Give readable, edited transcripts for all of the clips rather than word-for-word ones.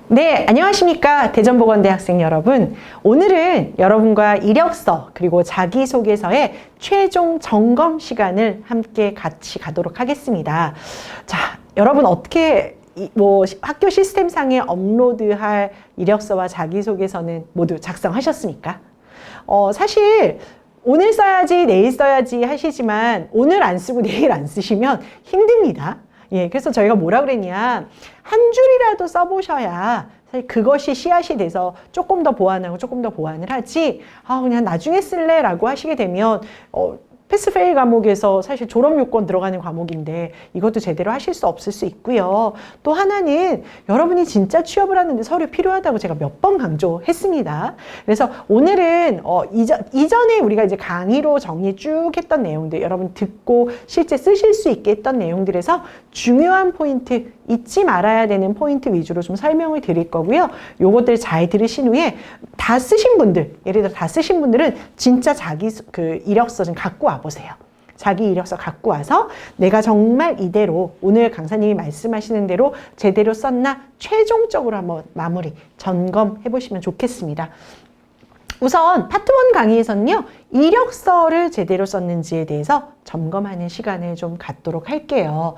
네, 안녕하십니까. 대전보건대 학생 여러분. 오늘은 여러분과 이력서 그리고 자기소개서의 최종 점검 시간을 함께 같이 가도록 하겠습니다. 자, 여러분 어떻게 학교 시스템상에 업로드할 이력서와 자기소개서는 모두 작성하셨습니까? 사실 오늘 써야지 내일 써야지 하시지만 오늘 안 쓰고 내일 안 쓰시면 힘듭니다. 예, 그래서 저희가 뭐라 그랬냐, 한 줄이라도 써보셔야 사실 그것이 씨앗이 돼서 조금 더 보완하고 조금 더 보완을 하지, 그냥 나중에 쓸래 라고 하시게 되면 패스페일 과목에서 사실 졸업 요건 들어가는 과목인데 이것도 제대로 하실 수 없을 수 있고요. 또 하나는 여러분이 진짜 취업을 하는데 서류 필요하다고 제가 몇 번 강조했습니다. 그래서 오늘은 이전에 우리가 이제 강의로 정리 쭉 했던 내용들, 여러분 듣고 실제 쓰실 수 있게 했던 내용들에서 중요한 포인트, 잊지 말아야 되는 포인트 위주로 좀 설명을 드릴 거고요. 요것들 잘 들으신 후에 다 쓰신 분들, 예를 들어 다 쓰신 분들은 진짜 자기 이력서 좀 갖고 와보세요. 자기 이력서 갖고 와서 내가 정말 이대로 오늘 강사님이 말씀하시는 대로 제대로 썼나 최종적으로 한번 마무리, 점검해 보시면 좋겠습니다. 우선 파트 1 강의에서는요, 이력서를 제대로 썼는지에 대해서 점검하는 시간을 좀 갖도록 할게요.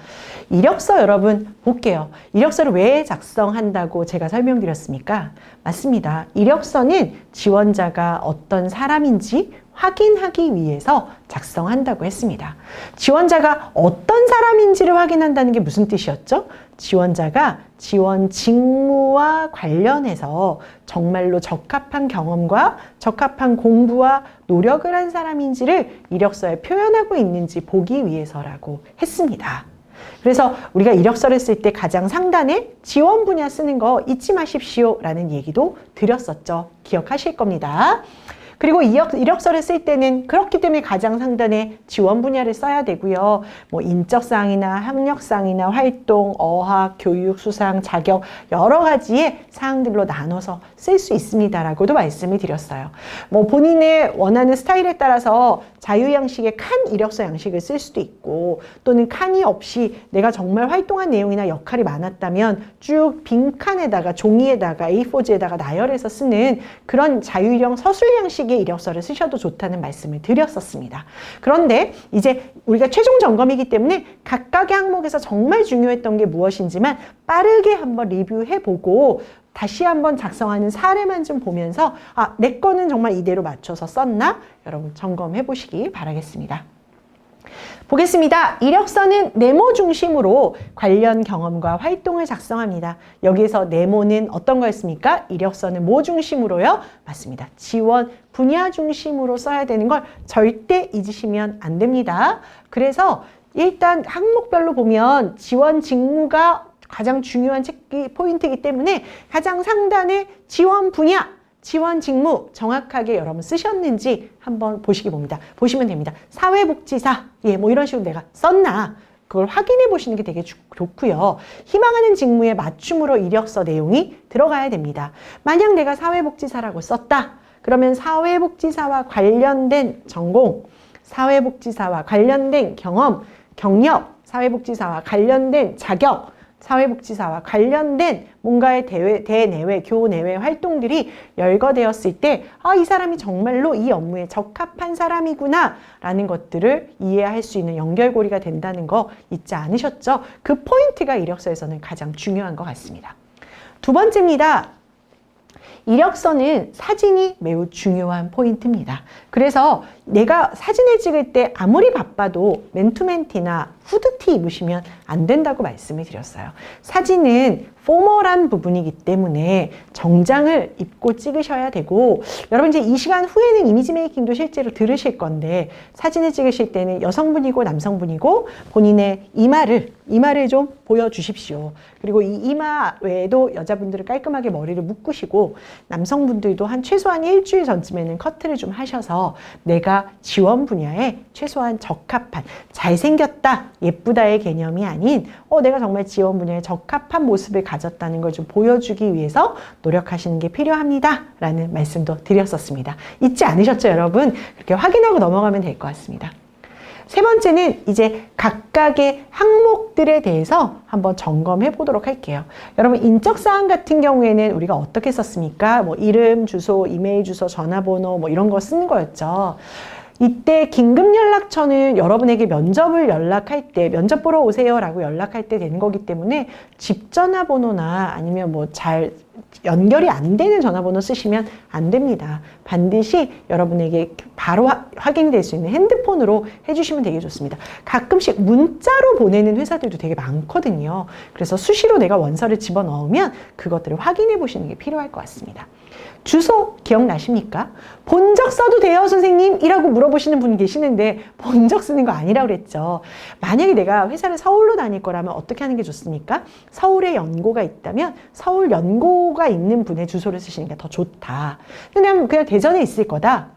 이력서 여러분 볼게요. 이력서를 왜 작성한다고 제가 설명드렸습니까? 맞습니다. 이력서는 지원자가 어떤 사람인지 확인하기 위해서 작성한다고 했습니다. 지원자가 어떤 사람인지를 확인한다는 게 무슨 뜻이었죠? 지원자가 지원 직무와 관련해서 정말로 적합한 경험과 적합한 공부와 노력을 한 사람인지를 이력서에 표현하고 있는지 보기 위해서라고 했습니다. 그래서 우리가 이력서를 쓸 때 가장 상단에 지원 분야 쓰는 거 잊지 마십시오 라는 얘기도 드렸었죠. 기억하실 겁니다. 그리고 이력서를 쓸 때는 그렇기 때문에 가장 상단에 지원 분야를 써야 되고요. 인적사항이나 학력사항이나 활동, 어학, 교육, 수상, 자격 여러 가지의 사항들로 나눠서 쓸 수 있습니다라고도 말씀을 드렸어요. 본인의 원하는 스타일에 따라서 자유양식의 칸 이력서 양식을 쓸 수도 있고, 또는 칸이 없이 내가 정말 활동한 내용이나 역할이 많았다면 쭉 빈칸에다가 종이에다가 A4지에다가 나열해서 쓰는 그런 자유형 서술 양식의 이력서를 쓰셔도 좋다는 말씀을 드렸었습니다. 그런데 이제 우리가 최종 점검이기 때문에 각각의 항목에서 정말 중요했던 게 무엇인지만 빠르게 한번 리뷰해보고 다시 한번 작성하는 사례만 좀 보면서 내 거는 정말 이대로 맞춰서 썼나? 여러분 점검해 보시기 바라겠습니다. 보겠습니다. 이력서는 네모 중심으로 관련 경험과 활동을 작성합니다. 여기에서 네모는 어떤 거였습니까? 이력서는 뭐 중심으로요? 맞습니다. 지원 분야 중심으로 써야 되는 걸 절대 잊으시면 안 됩니다. 그래서 일단 항목별로 보면 지원 직무가 가장 중요한 체크 포인트이기 때문에 가장 상단에 지원 분야, 지원 직무 정확하게 여러분 쓰셨는지 한번 보시면 됩니다. 사회복지사, 이런 식으로 내가 썼나? 그걸 확인해 보시는 게 되게 좋고요. 희망하는 직무에 맞춤으로 이력서 내용이 들어가야 됩니다. 만약 내가 사회복지사라고 썼다. 그러면 사회복지사와 관련된 전공, 사회복지사와 관련된 경험, 경력, 사회복지사와 관련된 자격, 사회복지사와 관련된 뭔가의 대내외, 교내외 활동들이 열거되었을 때 이 사람이 정말로 이 업무에 적합한 사람이구나 라는 것들을 이해할 수 있는 연결고리가 된다는 거 잊지 않으셨죠? 그 포인트가 이력서에서는 가장 중요한 것 같습니다. 두 번째입니다. 이력서는 사진이 매우 중요한 포인트입니다. 그래서 내가 사진을 찍을 때 아무리 바빠도 맨투맨티나 후드티 입으시면 안 된다고 말씀을 드렸어요. 사진은 포멀한 부분이기 때문에 정장을 입고 찍으셔야 되고, 여러분 이제 이 시간 후에는 이미지 메이킹도 실제로 들으실 건데, 사진을 찍으실 때는 여성분이고 남성분이고 본인의 이마를 좀 보여주십시오. 그리고 이 이마 외에도 여자분들은 깔끔하게 머리를 묶으시고, 남성분들도 최소한 일주일 전쯤에는 커트를 좀 하셔서 내가 지원 분야에 최소한 적합한, 잘생겼다, 예쁘다의 개념이 아닌 내가 정말 지원 분야에 적합한 모습을 가졌다는 걸 좀 보여주기 위해서 노력하시는 게 필요합니다 라는 말씀도 드렸었습니다. 잊지 않으셨죠 여러분? 그렇게 확인하고 넘어가면 될 것 같습니다. 세 번째는 이제 각각의 항목들에 대해서 한번 점검해 보도록 할게요. 여러분, 인적사항 같은 경우에는 우리가 어떻게 썼습니까? 뭐 이름, 주소, 이메일 주소, 전화번호 뭐 이런 거 쓰는 거였죠. 이때 긴급연락처는 여러분에게 면접을 연락할 때 면접 보러 오세요 라고 연락할 때 되는 거기 때문에 집 전화번호나 아니면 뭐 잘 연결이 안 되는 전화번호 쓰시면 안 됩니다. 반드시 여러분에게 바로 확인될 수 있는 핸드폰으로 해주시면 되게 좋습니다. 가끔씩 문자로 보내는 회사들도 되게 많거든요. 그래서 수시로 내가 원서를 집어넣으면 그것들을 확인해 보시는 게 필요할 것 같습니다. 주소 기억나십니까? 본 적 써도 돼요, 선생님? 이라고 물어보시는 분 계시는데 본 적 쓰는 거 아니라고 그랬죠. 만약에 내가 회사를 서울로 다닐 거라면 어떻게 하는 게 좋습니까? 서울에 연고가 있다면 서울 연고가 있는 분의 주소를 쓰시는 게 더 좋다. 그냥 대전에 있을 거다.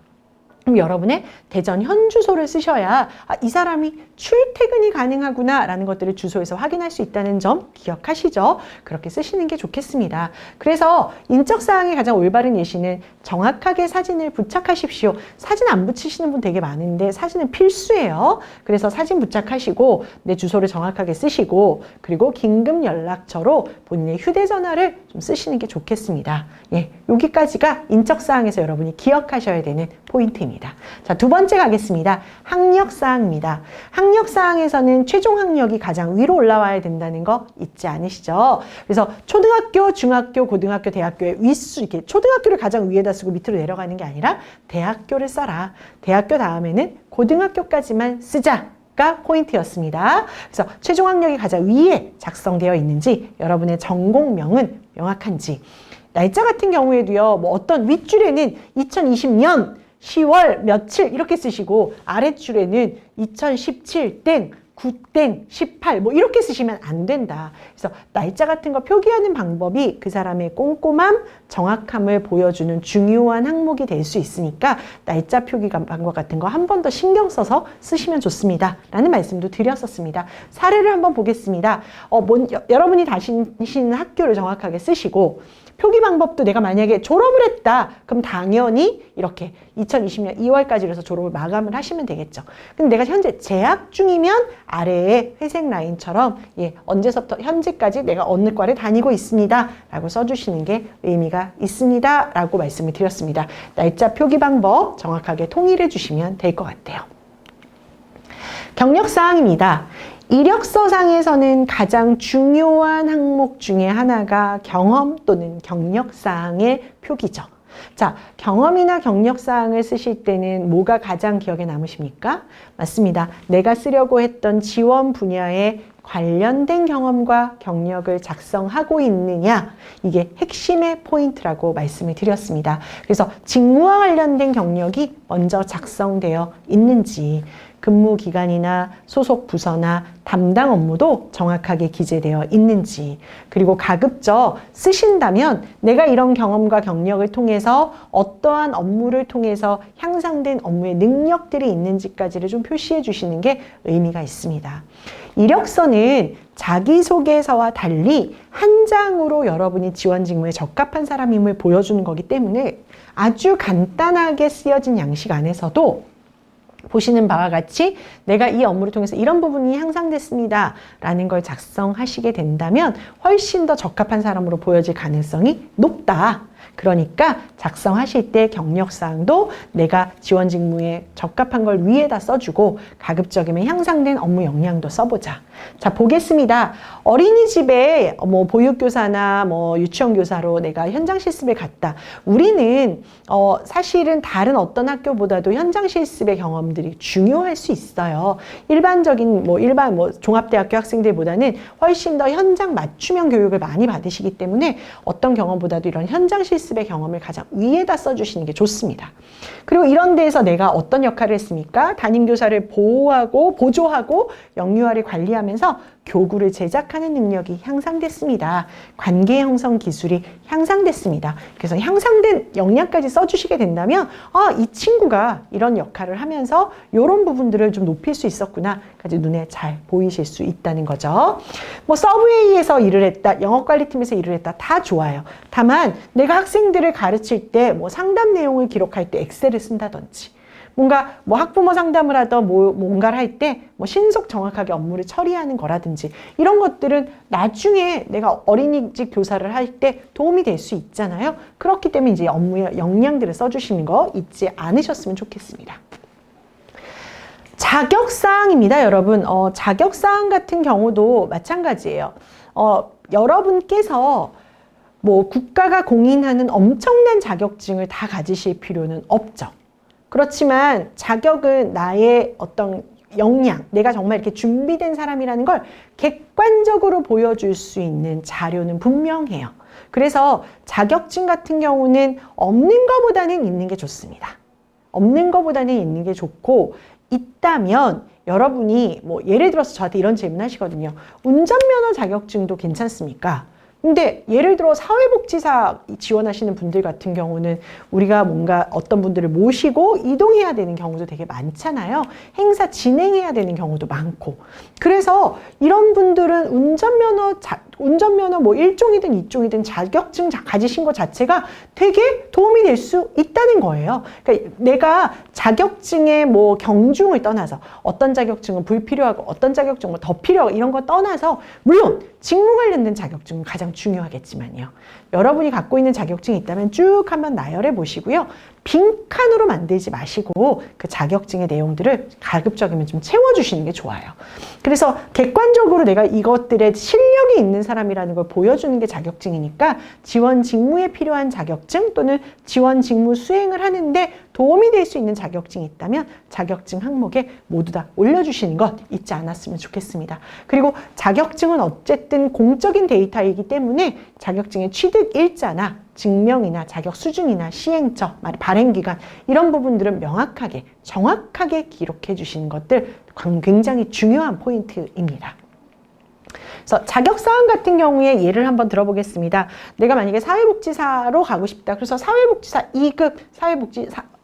그럼 여러분의 대전 현 주소를 쓰셔야 이 사람이 출퇴근이 가능하구나 라는 것들을 주소에서 확인할 수 있다는 점 기억하시죠? 그렇게 쓰시는 게 좋겠습니다. 그래서 인적사항의 가장 올바른 예시는 정확하게 사진을 부착하십시오. 사진 안 붙이시는 분 되게 많은데 사진은 필수예요. 그래서 사진 부착하시고 내 주소를 정확하게 쓰시고 그리고 긴급 연락처로 본인의 휴대전화를 좀 쓰시는 게 좋겠습니다. 예, 여기까지가 인적사항에서 여러분이 기억하셔야 되는 포인트입니다. 자, 두 번째 가겠습니다. 학력사항입니다. 학력사항에서는 최종 학력이 가장 위로 올라와야 된다는 거 잊지 않으시죠? 그래서 초등학교, 중학교, 고등학교, 대학교의 윗수, 이렇게 초등학교를 가장 위에다 쓰고 밑으로 내려가는 게 아니라 대학교를 써라. 대학교 다음에는 고등학교까지만 쓰자. 가 포인트였습니다. 그래서 최종 학력이 가장 위에 작성되어 있는지 여러분의 전공명은 명확한지 날짜 같은 경우에도요. 뭐 어떤 윗줄에는 2020년 10월 며칠 이렇게 쓰시고 아랫줄에는 2017땡 9땡 18 뭐 이렇게 쓰시면 안 된다. 그래서 날짜 같은 거 표기하는 방법이 그 사람의 꼼꼼함, 정확함을 보여주는 중요한 항목이 될 수 있으니까 날짜 표기 방법 같은 거 한 번 더 신경 써서 쓰시면 좋습니다. 라는 말씀도 드렸었습니다. 사례를 한번 보겠습니다. 여러분이 다니시는 학교를 정확하게 쓰시고 표기 방법도 내가 만약에 졸업을 했다. 그럼 당연히 이렇게 2020년 2월까지 해서 졸업을 마감을 하시면 되겠죠. 근데 내가 현재 재학 중이면 아래에 회색 라인처럼 언제서부터 현재까지 내가 어느 과를 다니고 있습니다. 라고 써주시는 게 의미가 있습니다. 라고 말씀을 드렸습니다. 날짜 표기 방법 정확하게 통일해 주시면 될 것 같아요. 경력사항입니다. 이력서상에서는 가장 중요한 항목 중에 하나가 경험 또는 경력사항의 표기죠. 자, 경험이나 경력사항을 쓰실 때는 뭐가 가장 기억에 남으십니까? 맞습니다. 내가 쓰려고 했던 지원 분야에 관련된 경험과 경력을 작성하고 있느냐, 이게 핵심의 포인트라고 말씀을 드렸습니다. 그래서 직무와 관련된 경력이 먼저 작성되어 있는지, 근무 기간이나 소속 부서나 담당 업무도 정확하게 기재되어 있는지, 그리고 가급적 쓰신다면 내가 이런 경험과 경력을 통해서 어떠한 업무를 통해서 향상된 업무의 능력들이 있는지까지를 좀 표시해 주시는 게 의미가 있습니다. 이력서는 자기소개서와 달리 한 장으로 여러분이 지원 직무에 적합한 사람임을 보여주는 거기 때문에 아주 간단하게 쓰여진 양식 안에서도 보시는 바와 같이 내가 이 업무를 통해서 이런 부분이 향상됐습니다 라는 걸 작성하시게 된다면 훨씬 더 적합한 사람으로 보여질 가능성이 높다. 그러니까 작성하실 때 경력사항도 내가 지원 직무에 적합한 걸 위에다 써주고 가급적이면 향상된 업무 역량도 써보자. 자, 보겠습니다. 어린이집에 보육교사나 유치원 교사로 내가 현장 실습에 갔다. 우리는 사실은 다른 어떤 학교보다도 현장 실습의 경험들이 중요할 수 있어요. 일반적인 종합대학교 학생들보다는 훨씬 더 현장 맞춤형 교육을 많이 받으시기 때문에 어떤 경험보다도 이런 현장 실습의 경험을 가장 위에다 써주시는 게 좋습니다. 그리고 이런 데에서 내가 어떤 역할을 했습니까? 담임교사를 보호하고 보조하고 영유아를 관리하면서 교구를 제작하는 능력이 향상됐습니다. 관계 형성 기술이 향상됐습니다. 그래서 향상된 역량까지 써주시게 된다면 이 친구가 이런 역할을 하면서 이런 부분들을 좀 높일 수 있었구나까지 눈에 잘 보이실 수 있다는 거죠. 서브웨이에서 일을 했다, 영업관리팀에서 일을 했다, 다 좋아요. 다만 내가 학생들을 가르칠 때 상담 내용을 기록할 때 엑셀을 쓴다든지 뭔가 뭐 학부모 상담을 하던 뭔가를 할 때 뭐 신속 정확하게 업무를 처리하는 거라든지 이런 것들은 나중에 내가 어린이집 교사를 할 때 도움이 될 수 있잖아요. 그렇기 때문에 이제 업무의 역량들을 써주시는 거 잊지 않으셨으면 좋겠습니다. 자격사항입니다, 여러분. 자격사항 같은 경우도 마찬가지예요. 여러분께서 뭐 국가가 공인하는 엄청난 자격증을 다 가지실 필요는 없죠. 그렇지만 자격은 나의 어떤 역량, 내가 정말 이렇게 준비된 사람이라는 걸 객관적으로 보여줄 수 있는 자료는 분명해요. 그래서 자격증 같은 경우는 없는 것보다는 있는 게 좋습니다. 없는 것보다는 있는 게 좋고, 있다면 여러분이 뭐 예를 들어서 저한테 이런 질문 하시거든요. 운전면허 자격증도 괜찮습니까? 근데 예를 들어 사회복지사 지원하시는 분들 같은 경우는 우리가 뭔가 어떤 분들을 모시고 이동해야 되는 경우도 되게 많잖아요. 행사 진행해야 되는 경우도 많고. 그래서 이런 분들은 운전면허 뭐 1종이든 2종이든 자격증 가지신 것 자체가 되게 도움이 될 수 있다는 거예요. 그러니까 내가 자격증의 뭐 경중을 떠나서 어떤 자격증은 불필요하고 어떤 자격증은 더 필요하고 이런 거 떠나서 물론 직무 관련된 자격증은 가장 중요하겠지만요. 여러분이 갖고 있는 자격증이 있다면 쭉 한번 나열해 보시고요. 빈칸으로 만들지 마시고 그 자격증의 내용들을 가급적이면 좀 채워주시는 게 좋아요. 그래서 객관적으로 내가 이것들에 실력이 있는 사람이라는 걸 보여주는 게 자격증이니까 지원 직무에 필요한 자격증 또는 지원 직무 수행을 하는데 도움이 될 수 있는 자격증이 있다면 자격증 항목에 모두 다 올려주시는 것 잊지 않았으면 좋겠습니다. 그리고 자격증은 어쨌든 공적인 데이터이기 때문에 자격증의 취득 일자나 증명이나 자격 수준이나 시행처, 발행기간 이런 부분들은 명확하게 정확하게 기록해 주시는 것들 굉장히 중요한 포인트입니다. 그래서 자격사항 같은 경우에 예를 한번 들어보겠습니다. 내가 만약에 사회복지사로 가고 싶다. 그래서 사회복지사 2급,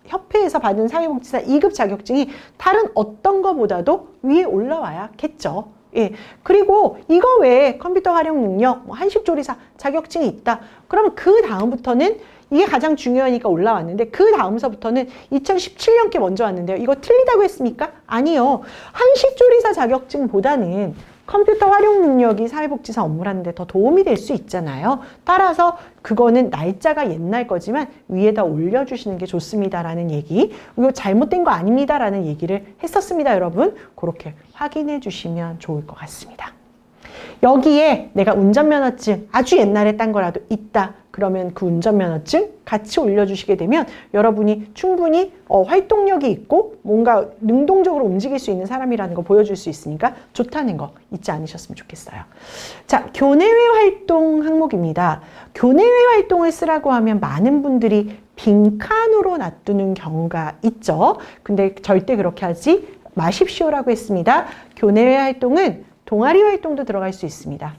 협회에서 받은 사회복지사 2급 자격증이 다른 어떤 것보다도 위에 올라와야겠죠. 예. 그리고 이거 외에 컴퓨터 활용 능력, 한식조리사 자격증이 있다. 그러면 그 다음부터는 이게 가장 중요하니까 올라왔는데 그 다음서부터는 2017년께 먼저 왔는데요. 이거 틀리다고 했습니까? 아니요. 한식조리사 자격증보다는 컴퓨터 활용 능력이 사회복지사 업무를 하는데 더 도움이 될 수 있잖아요. 따라서 그거는 날짜가 옛날 거지만 위에다 올려주시는 게 좋습니다라는 얘기, 이거 잘못된 거 아닙니다라는 얘기를 했었습니다, 여러분. 그렇게 확인해 주시면 좋을 것 같습니다. 여기에 내가 운전면허증 아주 옛날에 딴 거라도 있다. 그러면 그 운전면허증 같이 올려주시게 되면 여러분이 충분히 활동력이 있고 뭔가 능동적으로 움직일 수 있는 사람이라는 거 보여줄 수 있으니까 좋다는 거 잊지 않으셨으면 좋겠어요. 자, 교내외 활동 항목입니다. 교내외 활동을 쓰라고 하면 많은 분들이 빈칸으로 놔두는 경우가 있죠. 근데 절대 그렇게 하지 마십시오라고 했습니다. 교내외 활동은 동아리 활동도 들어갈 수 있습니다.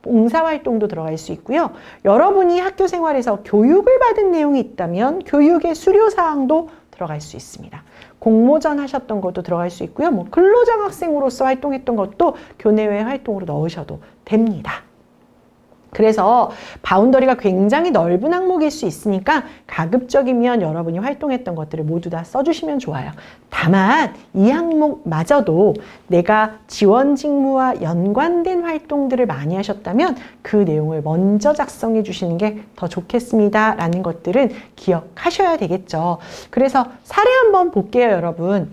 봉사활동도 들어갈 수 있고요. 여러분이 학교 생활에서 교육을 받은 내용이 있다면 교육의 수료사항도 들어갈 수 있습니다. 공모전 하셨던 것도 들어갈 수 있고요. 뭐 근로장학생으로서 활동했던 것도 교내외 활동으로 넣으셔도 됩니다. 그래서 바운더리가 굉장히 넓은 항목일 수 있으니까 가급적이면 여러분이 활동했던 것들을 모두 다 써주시면 좋아요. 다만 이 항목마저도 내가 지원 직무와 연관된 활동들을 많이 하셨다면 그 내용을 먼저 작성해 주시는 게 더 좋겠습니다 라는 것들은 기억하셔야 되겠죠. 그래서 사례 한번 볼게요, 여러분.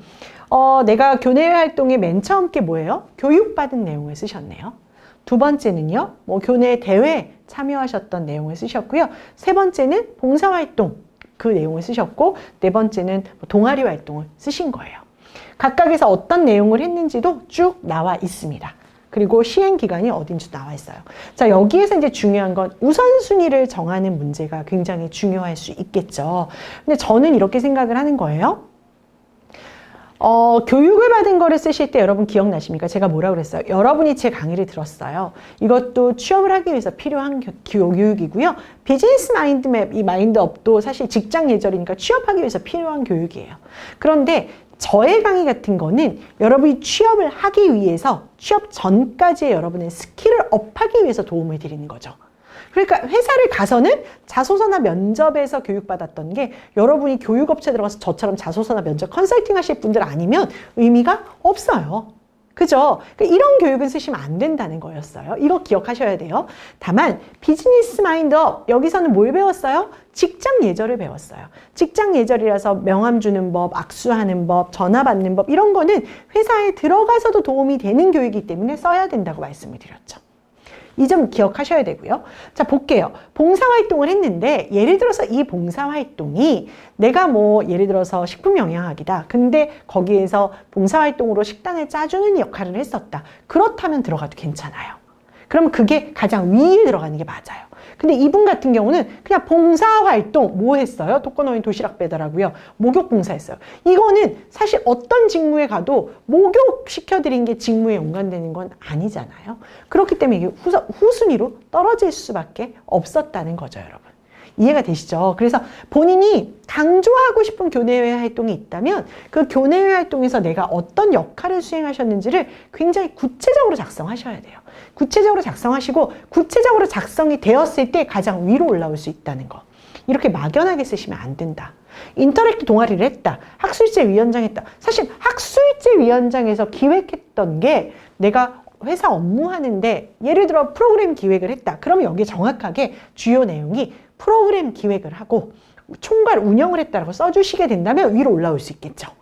내가 교내외 활동에 맨 처음 게 뭐예요? 교육받은 내용을 쓰셨네요. 두 번째는요, 교내 대회 참여하셨던 내용을 쓰셨고요. 세 번째는 봉사활동 그 내용을 쓰셨고, 네 번째는 동아리 활동을 쓰신 거예요. 각각에서 어떤 내용을 했는지도 쭉 나와 있습니다. 그리고 시행 기간이 어딘지도 나와 있어요. 자, 여기에서 이제 중요한 건 우선순위를 정하는 문제가 굉장히 중요할 수 있겠죠. 근데 저는 이렇게 생각을 하는 거예요. 교육을 받은 거를 쓰실 때 여러분 기억나십니까? 제가 뭐라고 그랬어요? 여러분이 제 강의를 들었어요. 이것도 취업을 하기 위해서 필요한 교육이고요. 비즈니스 마인드맵, 이 마인드업도 사실 직장 예절이니까 취업하기 위해서 필요한 교육이에요. 그런데 저의 강의 같은 거는 여러분이 취업을 하기 위해서 취업 전까지의 여러분의 스킬을 업하기 위해서 도움을 드리는 거죠. 그러니까 회사를 가서는 자소서나 면접에서 교육받았던 게 여러분이 교육업체 들어가서 저처럼 자소서나 면접 컨설팅 하실 분들 아니면 의미가 없어요. 그죠? 그러니까 이런 교육은 쓰시면 안 된다는 거였어요. 이거 기억하셔야 돼요. 다만 비즈니스 마인드업, 여기서는 뭘 배웠어요? 직장 예절을 배웠어요. 직장 예절이라서 명함 주는 법, 악수하는 법, 전화 받는 법 이런 거는 회사에 들어가서도 도움이 되는 교육이기 때문에 써야 된다고 말씀을 드렸죠. 이 점 기억하셔야 되고요. 자, 볼게요. 봉사활동을 했는데 예를 들어서 이 봉사활동이 내가 뭐 예를 들어서 식품영양학이다. 근데 거기에서 봉사활동으로 식단을 짜주는 역할을 했었다. 그렇다면 들어가도 괜찮아요. 그러면 그게 가장 위에 들어가는 게 맞아요. 근데 이분 같은 경우는 그냥 봉사활동 뭐 했어요? 독거노인 도시락 배달하고요. 목욕 봉사했어요. 이거는 사실 어떤 직무에 가도 목욕 시켜드린 게 직무에 연관되는 건 아니잖아요. 그렇기 때문에 이게 후순위로 떨어질 수밖에 없었다는 거죠, 여러분. 이해가 되시죠? 그래서 본인이 강조하고 싶은 교내외 활동이 있다면 그 교내외 활동에서 내가 어떤 역할을 수행하셨는지를 굉장히 구체적으로 작성하셔야 돼요. 구체적으로 작성하시고 구체적으로 작성이 되었을 때 가장 위로 올라올 수 있다는 거. 이렇게 막연하게 쓰시면 안 된다. 인터랙트 동아리를 했다. 학술제 위원장 했다. 사실 학술제 위원장에서 기획했던 게 내가 회사 업무하는데 예를 들어 프로그램 기획을 했다. 그러면 여기에 정확하게 주요 내용이 프로그램 기획을 하고 총괄 운영을 했다라고 써주시게 된다면 위로 올라올 수 있겠죠.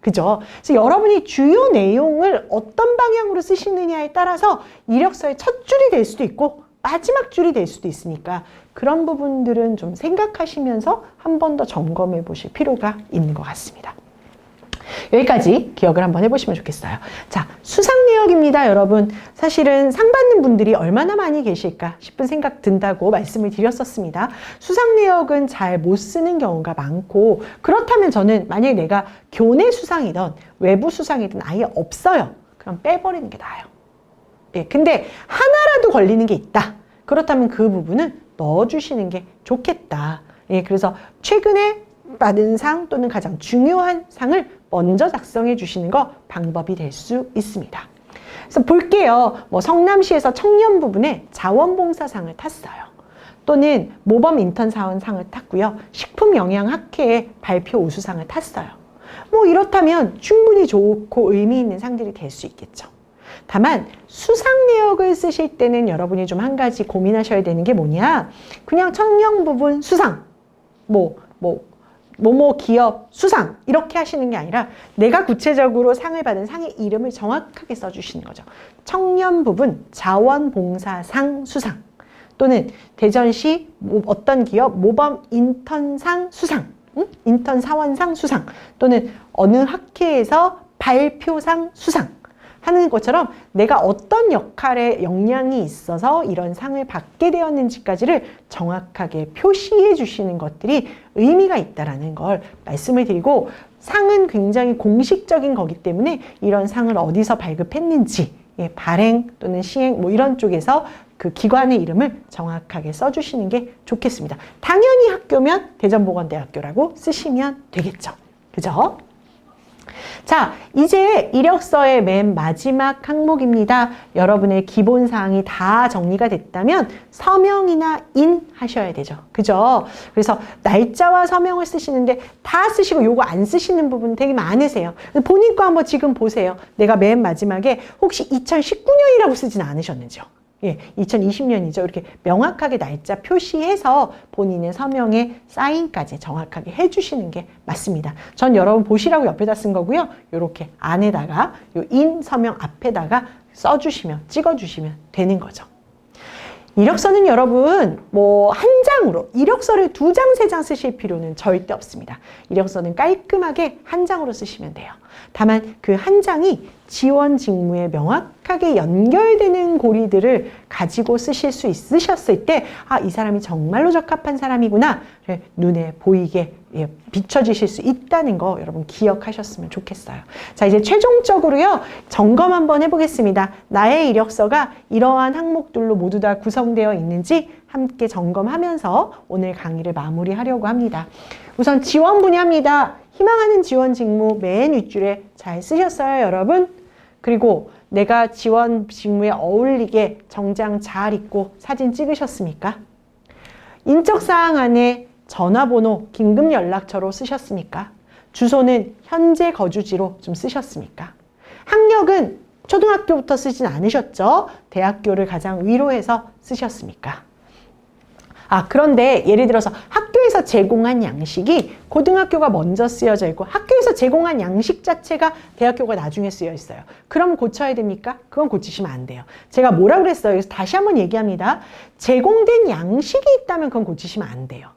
그죠? 그래서 여러분이 주요 내용을 어떤 방향으로 쓰시느냐에 따라서 이력서의 첫 줄이 될 수도 있고 마지막 줄이 될 수도 있으니까 그런 부분들은 좀 생각하시면서 한 번 더 점검해 보실 필요가 있는 것 같습니다. 여기까지 기억을 한번 해보시면 좋겠어요. 자, 수상 내역입니다, 여러분. 사실은 상 받는 분들이 얼마나 많이 계실까 싶은 생각 든다고 말씀을 드렸었습니다. 수상 내역은 잘 못 쓰는 경우가 많고 그렇다면 저는 만약에 내가 교내 수상이든 외부 수상이든 아예 없어요. 그럼 빼버리는 게 나아요. 예, 근데 하나라도 걸리는 게 있다. 그렇다면 그 부분은 넣어주시는 게 좋겠다. 예, 그래서 최근에 받은 상 또는 가장 중요한 상을 먼저 작성해 주시는 거 방법이 될 수 있습니다. 그래서 볼게요. 뭐 성남시에서 청년 부분에 자원봉사상을 탔어요. 또는 모범 인턴 사원상을 탔고요. 식품영양학회에 발표 우수상을 탔어요. 뭐 이렇다면 충분히 좋고 의미 있는 상들이 될 수 있겠죠. 다만 수상 내역을 쓰실 때는 여러분이 좀 한 가지 고민하셔야 되는 게 뭐냐? 그냥 청년 부분 수상, 뭐뭐 기업 수상 이렇게 하시는 게 아니라 내가 구체적으로 상을 받은 상의 이름을 정확하게 써주시는 거죠. 청년 부분 자원봉사상 수상 또는 대전시 어떤 기업 모범 인턴상 수상, 인턴 사원상 수상 또는 어느 학회에서 발표상 수상 하는 것처럼 내가 어떤 역할에 역량이 있어서 이런 상을 받게 되었는지까지를 정확하게 표시해 주시는 것들이 의미가 있다는 걸 말씀을 드리고 상은 굉장히 공식적인 거기 때문에 이런 상을 어디서 발급했는지 발행 또는 시행 뭐 이런 쪽에서 그 기관의 이름을 정확하게 써주시는 게 좋겠습니다. 당연히 학교면 대전보건대학교라고 쓰시면 되겠죠. 그죠? 자, 이제 이력서의 맨 마지막 항목입니다. 여러분의 기본사항이 다 정리가 됐다면 서명이나 인 하셔야 되죠. 그죠? 그래서 날짜와 서명을 쓰시는데 다 쓰시고 요거 안 쓰시는 부분 되게 많으세요. 본인 거 한번 지금 보세요. 내가 맨 마지막에 혹시 2019년이라고 쓰진 않으셨는지요? 예, 2020년이죠. 이렇게 명확하게 날짜 표시해서 본인의 서명에 사인까지 정확하게 해주시는 게 맞습니다. 전 여러분 보시라고 옆에다 쓴 거고요. 이렇게 안에다가 요 인 서명 앞에다가 써주시면 찍어주시면 되는 거죠. 이력서는 여러분 뭐 한 장으로 이력서를 2장, 3장 쓰실 필요는 절대 없습니다. 이력서는 깔끔하게 한 장으로 쓰시면 돼요. 다만 그 한 장이 지원 직무에 명확하게 연결되는 고리들을 가지고 쓰실 수 있으셨을 때 아, 이 사람이 정말로 적합한 사람이구나 눈에 보이게 비춰지실 수 있다는 거 여러분 기억하셨으면 좋겠어요. 자, 이제 최종적으로요 점검 한번 해보겠습니다. 나의 이력서가 이러한 항목들로 모두 다 구성되어 있는지 함께 점검하면서 오늘 강의를 마무리하려고 합니다. 우선 지원 분야입니다. 희망하는 지원 직무 맨 윗줄에 잘 쓰셨어요, 여러분? 그리고 내가 지원 직무에 어울리게 정장 잘 입고 사진 찍으셨습니까? 인적사항 안에 전화번호, 긴급 연락처로 쓰셨습니까? 주소는 현재 거주지로 좀 쓰셨습니까? 학력은 초등학교부터 쓰진 않으셨죠? 대학교를 가장 위로 해서 쓰셨습니까? 그런데 예를 들어서 학교에서 제공한 양식이 고등학교가 먼저 쓰여져 있고 학교에서 제공한 양식 자체가 대학교가 나중에 쓰여 있어요. 그럼 고쳐야 됩니까? 그건 고치시면 안 돼요. 제가 뭐라 그랬어요? 그래서 다시 한번 얘기합니다. 제공된 양식이 있다면 그건 고치시면 안 돼요.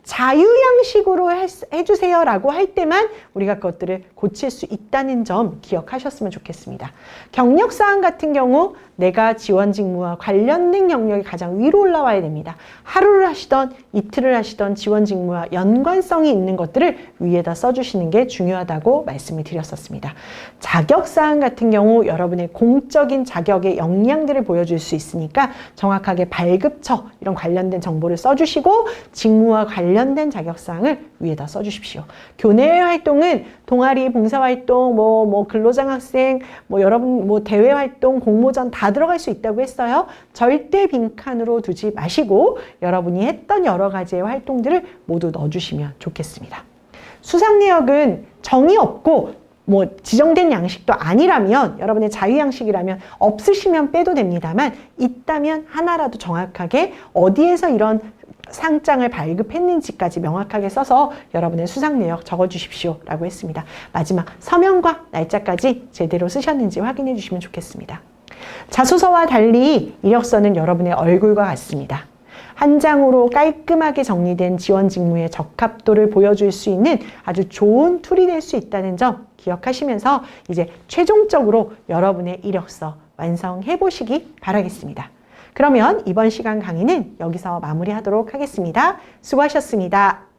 자유양식으로 해주세요 라고 할 때만 우리가 그것들을 고칠 수 있다는 점 기억하셨으면 좋겠습니다. 경력사항 같은 경우 내가 지원 직무와 관련된 경력이 가장 위로 올라와야 됩니다. 하루를 하시던 이틀을 하시던 지원 직무와 연관성이 있는 것들을 위에다 써주시는 게 중요하다고 말씀을 드렸었습니다. 자격사항 같은 경우 여러분의 공적인 자격의 역량들을 보여줄 수 있으니까 정확하게 발급처 이런 관련된 정보를 써주시고 직무와 관련된 자격사항을 위에다 써주십시오. 교내 활동은 동아리, 봉사활동, 근로장학생, 여러분 대외활동, 공모전 다 들어갈 수 있다고 했어요. 절대 빈칸으로 두지 마시고 여러분이 했던 여러 가지의 활동들을 모두 넣어주시면 좋겠습니다. 수상 내역은 정의 없고 지정된 양식도 아니라면 여러분의 자유양식이라면 없으시면 빼도 됩니다만 있다면 하나라도 정확하게 어디에서 이런 상장을 발급했는지까지 명확하게 써서 여러분의 수상 내역 적어주십시오 라고 했습니다. 마지막 서명과 날짜까지 제대로 쓰셨는지 확인해 주시면 좋겠습니다. 자소서와 달리 이력서는 여러분의 얼굴과 같습니다. 한 장으로 깔끔하게 정리된 지원 직무의 적합도를 보여줄 수 있는 아주 좋은 툴이 될 수 있다는 점 기억하시면서 이제 최종적으로 여러분의 이력서 완성해 보시기 바라겠습니다. 그러면 이번 시간 강의는 여기서 마무리하도록 하겠습니다. 수고하셨습니다.